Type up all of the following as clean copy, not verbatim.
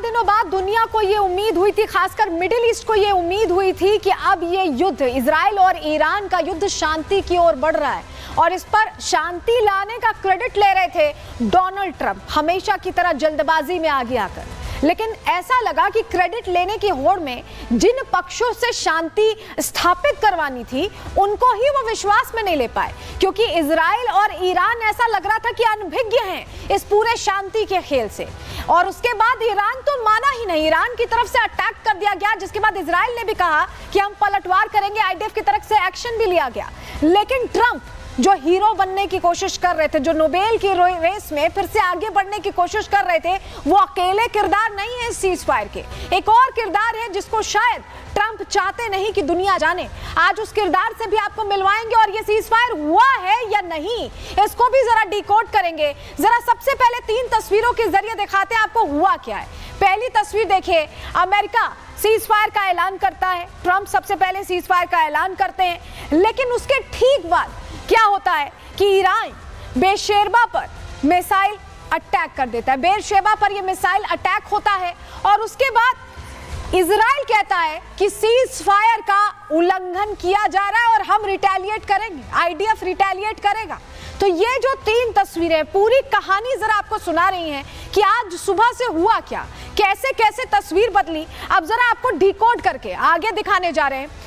दिनों बाद दुनिया को ये उम्मीद हुई थी, खासकर मिडिल ईस्ट को ये उम्मीद हुई थी कि अब ये युद्ध, इजराइल और ईरान का युद्ध शांति की ओर बढ़ रहा है और इस पर शांति लाने का क्रेडिट ले रहे थे डोनाल्ड ट्रंप, हमेशा की तरह जल्दबाजी में आगे आकर। लेकिन ऐसा लगा कि क्रेडिट लेने की होड़ में जिन पक्षों से शांति स्थापित करवानी थी उनको ही वो विश्वास में नहीं ले पाए, क्योंकि इजराइल और ईरान ऐसा लग रहा था कि अनभिज्ञ हैं इस पूरे शांति के खेल से। और उसके बाद ईरान तो माना ही नहीं, ईरान की तरफ से अटैक कर दिया गया, जिसके बाद इजराइल ने भी कहा कि हम पलटवार करेंगे, आईडीएफ की तरफ से एक्शन भी लिया गया। लेकिन ट्रंप जो हीरो बनने की कोशिश कर रहे थे, जो नोबेल की रेस में फिर से आगे बढ़ने की कोशिश कर रहे थे, वो अकेले किरदार नहीं है सीज फायर के। एक और किरदार है जिसको शायद ट्रंप चाहते नहीं कि दुनिया जाने। आज उस किरदार से भी आपको मिलवाएंगे और ये सीज फायर हुआ है या नहीं इसको भी जरा डिकोड करेंगे। जरा सबसे पहले 3 तस्वीरों के जरिए दिखाते हैं आपको हुआ क्या है। पहली तस्वीर देखिए, अमेरिका सीज फायर का ऐलान करता है, ट्रंप सबसे पहले सीज फायर का ऐलान करते हैं, लेकिन उसके ठीक बाद क्या होता है कि ईरान बेरशेबा पर मिसाइल अटैक कर देता है। बेरशेबा पर यह मिसाइल अटैक होता है और उसके बाद इजराइल कहता है कि सीज फायर का उल्लंघन किया जा रहा है और हम रिटेलिएट करेंगे, आईडीएफ रिटेलिएट करेगा। तो ये जो 3 तस्वीरें, पूरी कहानी जरा आपको सुना रही हैं कि आज सुबह से हुआ क्या, कैसे कैसे तस्वीर बदली। अब जरा आपको डिकोड करके आगे दिखाने जा रहे हैं।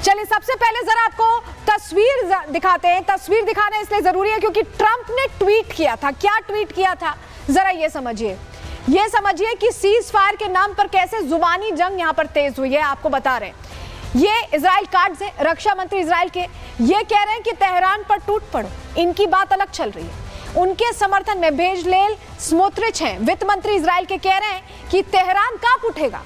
चलिए सबसे पहले जरा आपको तस्वीर दिखाते हैं। तस्वीर दिखाना इसलिए जरूरी है क्योंकि ट्रंप ने ट्वीट किया था। क्या ट्वीट किया था जरा ये समझिए। ये समझिए कि सीज फायर के नाम पर कैसे जुबानी जंग यहां पर तेज हुई है, आपको बता रहे हैं। ये इजराइल कार्ड्स है, रक्षा मंत्री इजराइल के, ये कह रहे हैं कि तेहरान पर टूट पड़ो, इनकी बात अलग चल रही है। उनके समर्थन में बेजलेल स्मोत्रिच हैं, वित्त मंत्री इजराइल के, कह रहे हैं कि तेहरान कब उठेगा।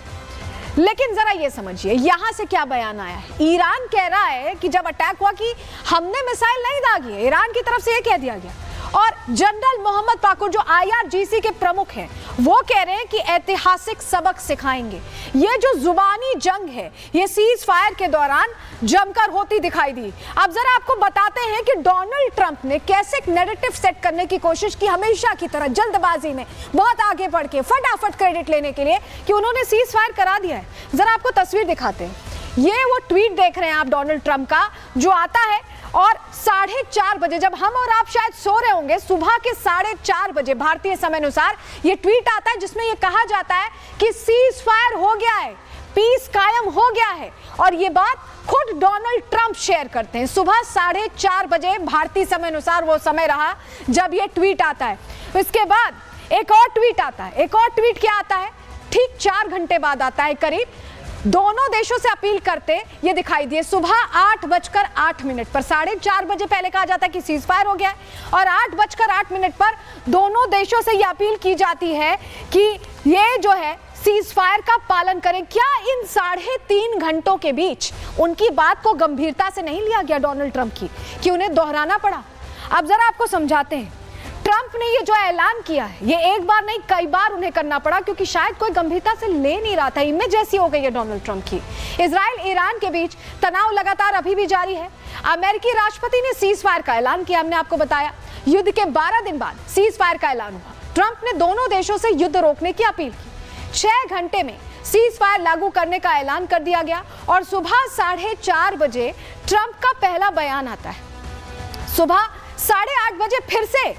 लेकिन जरा ये समझिए यहां से क्या बयान आया है। ईरान कह रहा है कि जब अटैक हुआ कि हमने मिसाइल नहीं दागी है, ईरान की तरफ से ये कह दिया गया। और जनरल मोहम्मद पाकुर जो IRGC के प्रमुख हैं वो कह रहे हैं कि ऐतिहासिक सबक सिखाएंगे। ये जो जुबानी जंग है ये सीज फायर के दौरान जमकर होती दिखाई दी। अब जरा आपको बताते हैं कि डोनाल्ड ट्रंप ने कैसे एक नैरेटिव सेट करने की कोशिश की, हमेशा की तरह जल्दबाजी में, बहुत आगे बढ़ के फटाफट क्रेडिट लेने के लिए कि उन्होंने सीज फायर करा दिया है। जरा आपको तस्वीर दिखाते हैं। ये वो ट्वीट देख रहे हैं आप डोनाल्ड ट्रंप का जो आता है और 4:30 बजे, जब हम और आप शायद सो रहे होंगे, सुबह के 4:30 बजे भारतीय समय अनुसार ये ट्वीट आता है जिसमें ये कहा जाता है कि सीज फायर हो गया है, पीस कायम हो गया है। और ये बात खुद डोनाल्ड ट्रंप शेयर करते हैं। सुबह 4:30 बजे भारतीय समय अनुसार वो समय रहा जब ये ट्वीट आता है। इसके बाद एक और ट्वीट आता है। एक और ट्वीट क्या आता है, ठीक 4 घंटे बाद आता है करीब। दोनों देशों से अपील करते ये दिखाई दिए सुबह 8:08 पर। 4:30 बजे पहले कहा जाता है कि सीज फायर हो गया है और 8:08 पर दोनों देशों से यह अपील की जाती है कि ये जो है सीज फायर का पालन करें। क्या इन 3.5 घंटों के बीच उनकी बात को गंभीरता से नहीं लिया गया डोनाल्ड ट्रंप की, कि उन्हें दोहराना पड़ा? अब जरा आपको समझाते हैं। ट्रंप ने ये जो ऐलान किया है ये एक बार नहीं कई बार उन्हें करना पड़ा, क्योंकि शायद कोई गंभीरता से ले नहीं रहा था। इमेज जैसी हो गई है डोनाल्ड ट्रंप की। इजराइल ईरान के बीच तनाव लगातार अभी भी जारी है। अमेरिकी राष्ट्रपति ने सीज फायर का ऐलान किया, हमने आपको बताया। युद्ध के 12 दिन बाद सीज फायर का ऐलान हुआ। ट्रंप ने दोनों देशों से युद्ध रोकने की अपील की। 6 घंटे में सीज फायर लागू करने का ऐलान कर दिया गया और सुबह 4:30 बजे ट्रंप का पहला बयान आता है। सुबह 8:30 बजे फिर से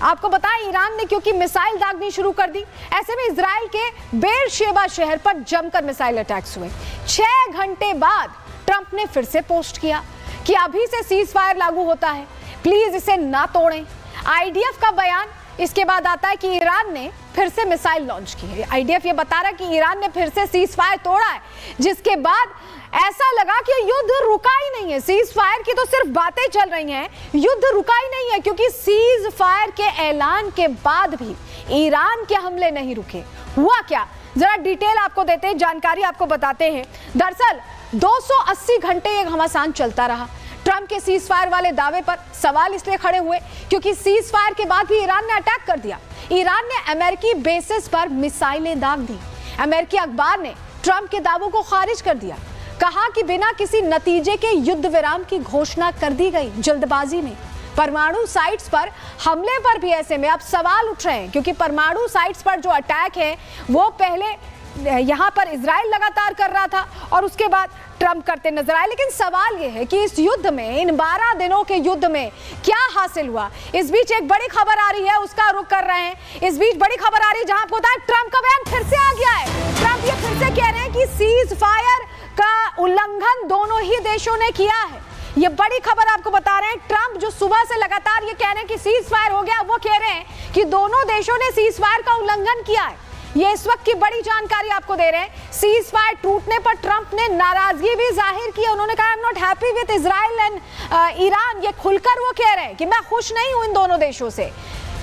आपको बताएं ईरान ने क्योंकि मिसाइल दागनी शुरू कर दी, ऐसे में इजराइल के बेरशेबा शहर पर जमकर मिसाइल अटैक्स हुए। 6 घंटे बाद ट्रंप ने फिर से पोस्ट किया कि अभी से सीज फायर लागू होता है, प्लीज इसे ना तोड़ें। आईडीएफ का बयान इसके बाद आता है कि ईरान ने फिर से मिसाइल लॉन्च की है। आईडीएफ ये बता रहा है कि ईरान ने फिर से सीज फायर तोड़ा है, जिसके बाद ऐसा लगा कि युद्ध रुका ही नहीं है। सीज फायर की तो सिर्फ बातें चल रही हैं, युद्ध रुका ही नहीं है, क्योंकि सीज फायर के ऐलान के बाद भी ईरान के हमले नहीं रुके। हुआ क्या, जरा डिटेल आपको देते हैं, जानकारी आपको बताते हैं। दरअसल 280 घंटे ये घमासान चलता रहा। ट्रंप के सीज फायर वाले दावे पर सवाल इसलिए खड़े हुए क्योंकि सीज फायर के बाद भी ईरान ने अटैक कर दिया। ईरान ने अमेरिकी बेसिस पर मिसाइलें दाग दी। अमेरिकी अखबार ने ट्रंप के दावों को खारिज कर दिया, कहा कि बिना किसी नतीजे के युद्ध विराम की घोषणा कर दी गई जल्दबाजी में। परमाणु साइट्स पर हमले पर भी ऐसे में अब सवाल उठ रहे हैं, क्योंकि परमाणु साइट्स पर जो अटैक है वो पहले यहां पर इजराइल लगातार कर रहा था और उसके बाद ट्रंप करते नजर आए। लेकिन सवाल यह है कि इस युद्ध में, इन 12 दिनों के युद्ध में क्या हासिल हुआ। इस बीच एक बड़ी खबर आ रही है, उसका रुख कर रहे हैं। इस बीच बड़ी खबर आ रही है जहां आपको होता है ट्रंप का बयान फिर से आ गया है। ट्रंप ये फिर से कह रहे हैं कि सीज फायर का उल्लंघन दोनों ही देशों ने किया है। ये बड़ी खबर आपको बता रहे हैं। ट्रंप जो सुबह से लगातार ये कह रहे हैं कि सीज फायर हो गया, वो कह रहे हैं कि दोनों देशों ने सीज फायर का उल्लंघन किया है। ये इस वक्त की बड़ी जानकारी आपको दे रहे हैं। सीज फायर टूटने पर ट्रंप ने नाराजगी भी जाहिर की। उन्होंने कहा I am not happy with Israel and Iran. ये खुलकर वो कह रहे हैं कि मैं खुश नहीं हूं इन दोनों देशों से।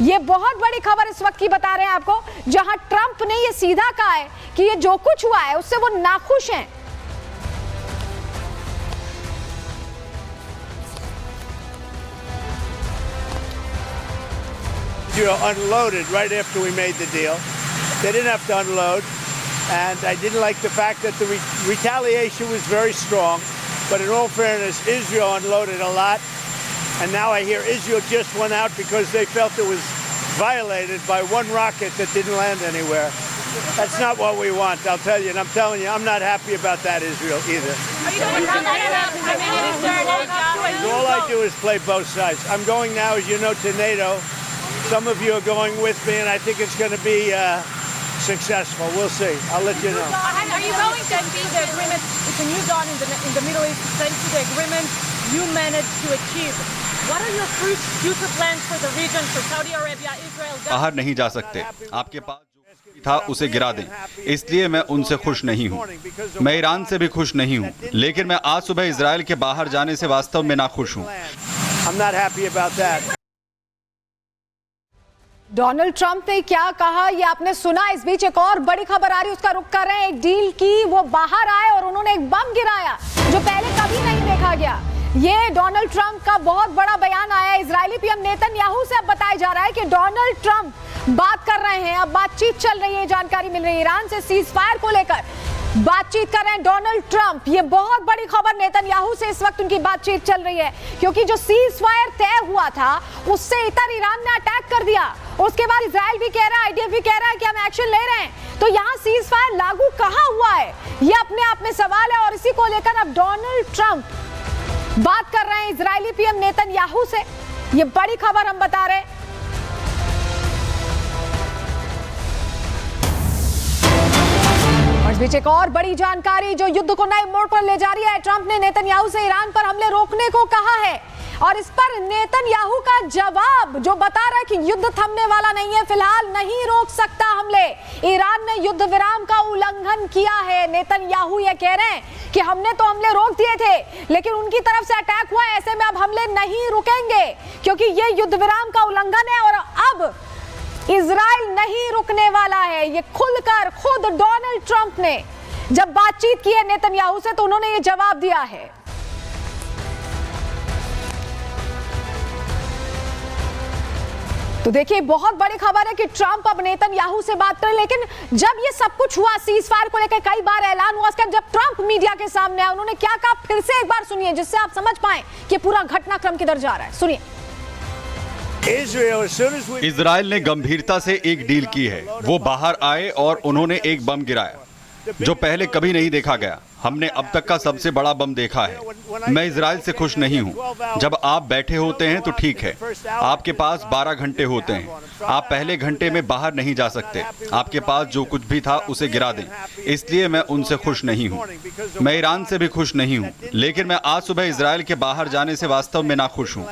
ये बहुत बड़ी खबर इस वक्त की बता रहे हैं आपको, जहां ट्रंप ने ये सीधा कहा है कि ये जो कुछ हुआ है उससे वो नाखुश हैं। Unloaded right after we made the deal. They didn't have to unload, and I didn't like the fact that the retaliation was very strong. But in all fairness, Israel unloaded a lot, and now I hear Israel just went out because they felt it was violated by one rocket that didn't land anywhere. That's not what we want, I'll tell you, and I'm telling you, I'm not happy about that, Israel, either. All I do is play both sides. I'm going now, as you know, to NATO. Some of you are going with me, and I think it's going to be successful. We'll see. I'll let you know. Are you going to see the agreement? It's a new dawn in the Middle East. Thanks to the agreement you managed to achieve. What are your future plans for the region, for Saudi Arabia, Israel? बाहर नहीं जा सकते। आपके पास जो था उसे गिरा दें, इसलिए मैं उनसे खुश नहीं हूँ। मैं ईरान से भी खुश नहीं हूँ, लेकिन मैं आज सुबह इजराइल के बाहर जाने से वास्तव में नाखुश हूँ। I'm not happy about that. Donald Trump ने क्या कहा ये आपने सुना। इस बीच एक और बड़ी खबर आ रही है, उसका रुख कर रहे हैं। एक डील की वो बाहर आए और उन्होंने एक बम गिराया जो पहले कभी नहीं देखा गया। ये डोनाल्ड ट्रंप का बहुत बड़ा बयान आया है। इजरायली पीएम नेतन्याहू से अब बताया जा रहा है कि डोनाल्ड ट्रंप बात कर रहे हैं, अब बातचीत चल रही है। जानकारी मिल रही है ईरान से सीज फायर को लेकर बातचीत कर रहे हैं डोनाल्ड ट्रंप। ये बहुत बड़ी खबर, नेतन्याहू से इस वक्त उनकी बातचीत चल रही है, क्योंकि जो सीज फायर तय हुआ था उससे इतर ईरान ने अटैक कर दिया। उसके बाद इजराइल भी कह रहा है, आईडीएफ भी कह रहा है कि हम एक्शन ले रहे हैं। तो यहाँ सीज फायर लागू कहां हुआ है, ये अपने आप में सवाल है। और इसी को लेकर अब डोनाल्ड ट्रंप बात कर रहे हैं इजरायली पीएम नेतन्याहू से। ये बड़ी खबर हम बता रहे हैं। और इस बीच एक और बड़ी जानकारी जो युद्ध को नए मोड़ पर ले जा रही है। ट्रंप ने नेतन्याहू से ईरान पर हमले रोकने को कहा है, और इस पर नेतन्याहू का जवाब जो बता रहा है कि युद्ध थमने वाला नहीं है, फिलहाल नहीं रोक सकता हमले। ईरान ने युद्ध विराम का उल्लंघन किया है। नेतन्याहू ये कह रहे हैं कि हमने तो हमले रोक दिए थे, लेकिन उनकी तरफ से अटैक हुआ, ऐसे में अब हमले नहीं रुकेंगे क्योंकि ये युद्ध विराम का उल्लंघन है और अब इजराइल नहीं रुकने वाला है। ये खुलकर खुद डोनाल्ड ट्रंप ने जब बातचीत की है नेतन्याहू से तो उन्होंने ये जवाब दिया है। तो देखिए बहुत बड़ी खबर है कि ट्रंप अब नेतन्याहू से बात करें। लेकिन जब ये सब कुछ हुआ, सीज फायर को लेकर कई बार ऐलान हुआ, उसके जब ट्रंप मीडिया के सामने आए उन्होंने क्या कहा, फिर से एक बार सुनिए जिससे आप समझ पाएं कि पूरा घटनाक्रम किधर जा रहा है। सुनिए। इजराइल ने गंभीरता से एक डील की है। वो बाहर आए और उन्होंने एक बम गिराया जो पहले कभी नहीं देखा गया। हमने अब तक का सबसे बड़ा बम देखा है। मैं इजराइल से खुश नहीं हूं। जब आप बैठे होते हैं तो ठीक है, आपके पास 12 घंटे होते हैं। आप पहले घंटे में बाहर नहीं जा सकते। आपके पास जो कुछ भी था उसे गिरा दें, इसलिए मैं उनसे खुश नहीं हूं। मैं ईरान से भी खुश नहीं हूं, लेकिन मैं आज सुबह इजराइल के बाहर जाने से वास्तव में नाखुश हूं।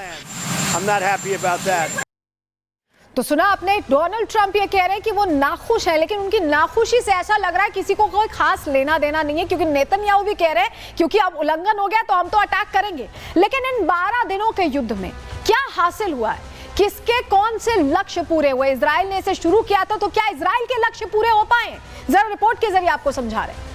तो सुना आपने, डोनाल्ड ट्रंप ये कह रहे हैं कि वो नाखुश है, लेकिन उनकी नाखुशी से ऐसा लग रहा है किसी को कोई खास लेना देना नहीं है, क्योंकि नेतन्याहू भी कह रहे हैं क्योंकि अब उल्लंघन हो गया तो हम तो अटैक करेंगे। लेकिन इन 12 दिनों के युद्ध में क्या हासिल हुआ है, किसके कौन से लक्ष्य पूरे हुए? इजराइल ने इसे शुरू किया था तो क्या इजराइल के लक्ष्य पूरे हो पाए? जरा रिपोर्ट के जरिए आपको समझा रहे हैं।